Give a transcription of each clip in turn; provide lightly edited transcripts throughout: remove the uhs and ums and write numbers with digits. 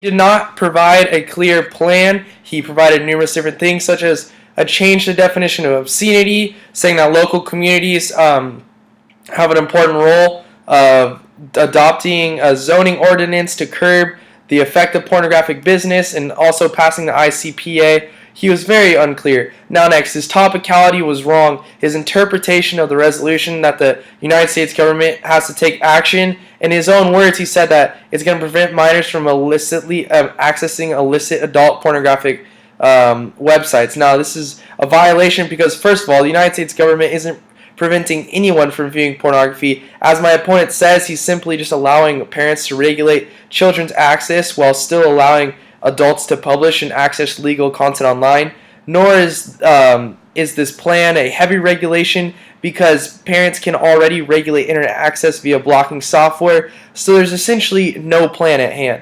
He did not provide a clear plan. He provided numerous different things, such as a change to the definition of obscenity, saying that local communities have an important role of adopting a zoning ordinance to curb the effect of pornographic business, and also passing the ICPA. He was very unclear. Now next, his topicality was wrong. His interpretation of the resolution that the United States government has to take action, in his own words, he said that it's going to prevent minors from illicitly accessing illicit adult pornographic websites. Now this is a violation because, first of all, the United States government isn't preventing anyone from viewing pornography. As my opponent says, he's simply just allowing parents to regulate children's access while still allowing adults to publish and access legal content online. Nor is this plan a heavy regulation, because parents can already regulate internet access via blocking software, so there's essentially no plan at hand.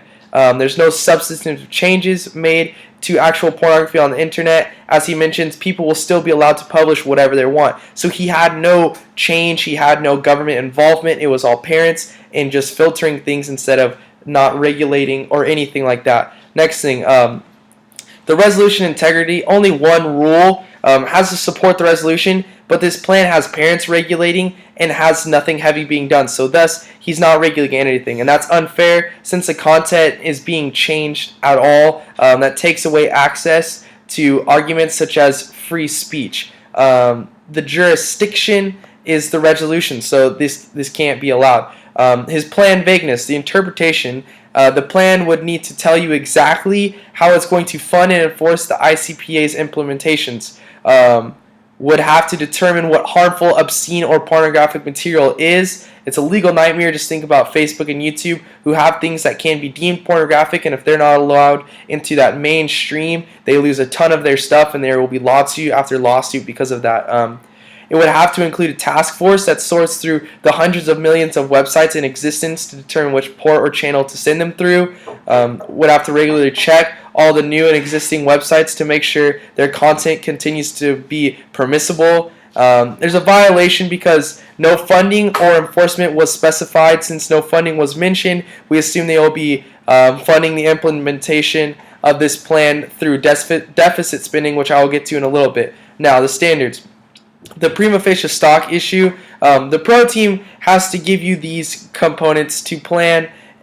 There's no substantive changes made to actual pornography on the internet. As he mentions, people will still be allowed to publish whatever they want. So he had no change, he had no government involvement. It was all parents and just filtering things instead of not regulating or anything like that. Next thing, the resolution integrity. Only one rule has to support the resolution, but this plan has parents regulating and has nothing heavy being done. So thus, he's not regulating anything. And that's unfair since the content is being changed at all. That takes away access to arguments such as free speech. The jurisdiction is the resolution, so this can't be allowed. His plan vagueness, the interpretation. The plan would need to tell you exactly how it's going to fund and enforce the ICPA's implementations. Would have to determine what harmful, obscene, or pornographic material is. It's a legal nightmare. Just think about Facebook and YouTube, who have things that can be deemed pornographic, and if they're not allowed into that mainstream, they lose a ton of their stuff, and there will be lawsuit after lawsuit because of that. It would have to include a task force that sorts through the hundreds of millions of websites in existence to determine which port or channel to send them through. Would have to regularly check all the new and existing websites to make sure their content continues to be permissible. There's a violation because no funding or enforcement was specified. Since no funding was mentioned, we assume they will be funding the implementation of this plan through deficit spending, which I will get to in a little bit. Now, the standards. The prima facie stock issue. The pro team has to give you these components to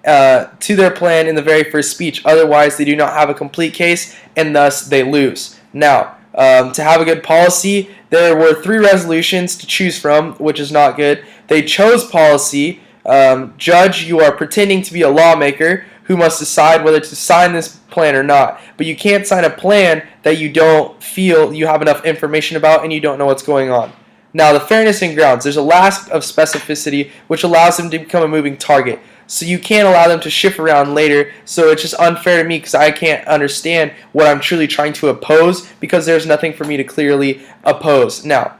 their plan in the very first speech. Otherwise, they do not have a complete case, and thus they lose. Now, to have a good policy, there were 3 resolutions to choose from, which is not good. They chose policy. Judge, you are pretending to be a lawmaker who must decide whether to sign this plan or not. But you can't sign a plan that you don't feel you have enough information about and you don't know what's going on. Now, the fairness and grounds. There's a lack of specificity, which allows them to become a moving target. So you can't allow them to shift around later, so it's just unfair to me because I can't understand what I'm truly trying to oppose because there's nothing for me to clearly oppose. Now,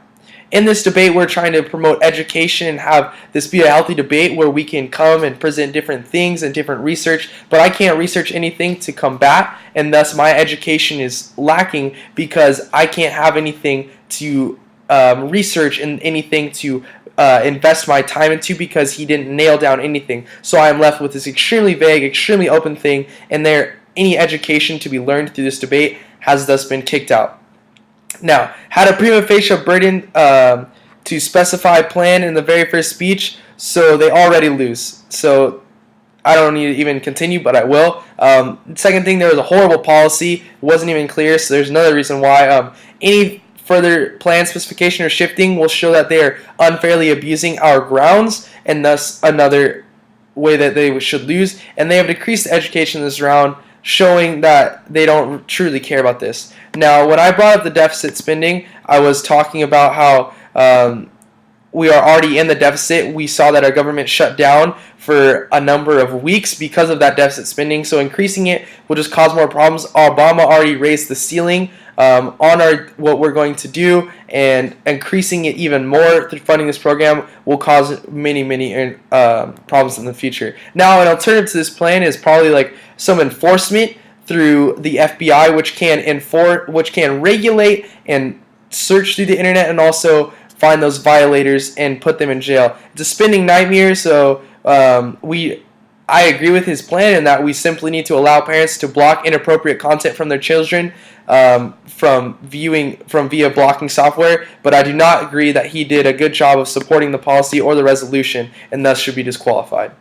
in this debate, we're trying to promote education and have this be a healthy debate where we can come and present different things and different research, but I can't research anything to combat, and thus my education is lacking because I can't have anything to research and anything to invest my time into because he didn't nail down anything. So I am left with this extremely vague, extremely open thing, and any education to be learned through this debate has thus been kicked out. Now, had a prima facie burden to specify plan in the very first speech, so they already lose. So I don't need to even continue, but I will. Second thing, there was a horrible policy. It wasn't even clear, so there's another reason why. Any further plan specification or shifting will show that they are unfairly abusing our grounds, and thus another way that they should lose. And they have decreased the education in this round, showing that they don't truly care about this. Now, when I brought up the deficit spending, I was talking about how we are already in the deficit. We saw that our government shut down for a number of weeks because of that deficit spending, so increasing it will just cause more problems. Obama already raised the ceiling on what we're going to do, and increasing it even more through funding this program will cause many problems in the future. Now, an alternative to this plan is probably like some enforcement through the FBI, which can regulate and search through the internet and also find those violators and put them in jail. It's a spending nightmare, so we I agree with his plan in that we simply need to allow parents to block inappropriate content from their children from via blocking software, but I do not agree that he did a good job of supporting the policy or the resolution and thus should be disqualified.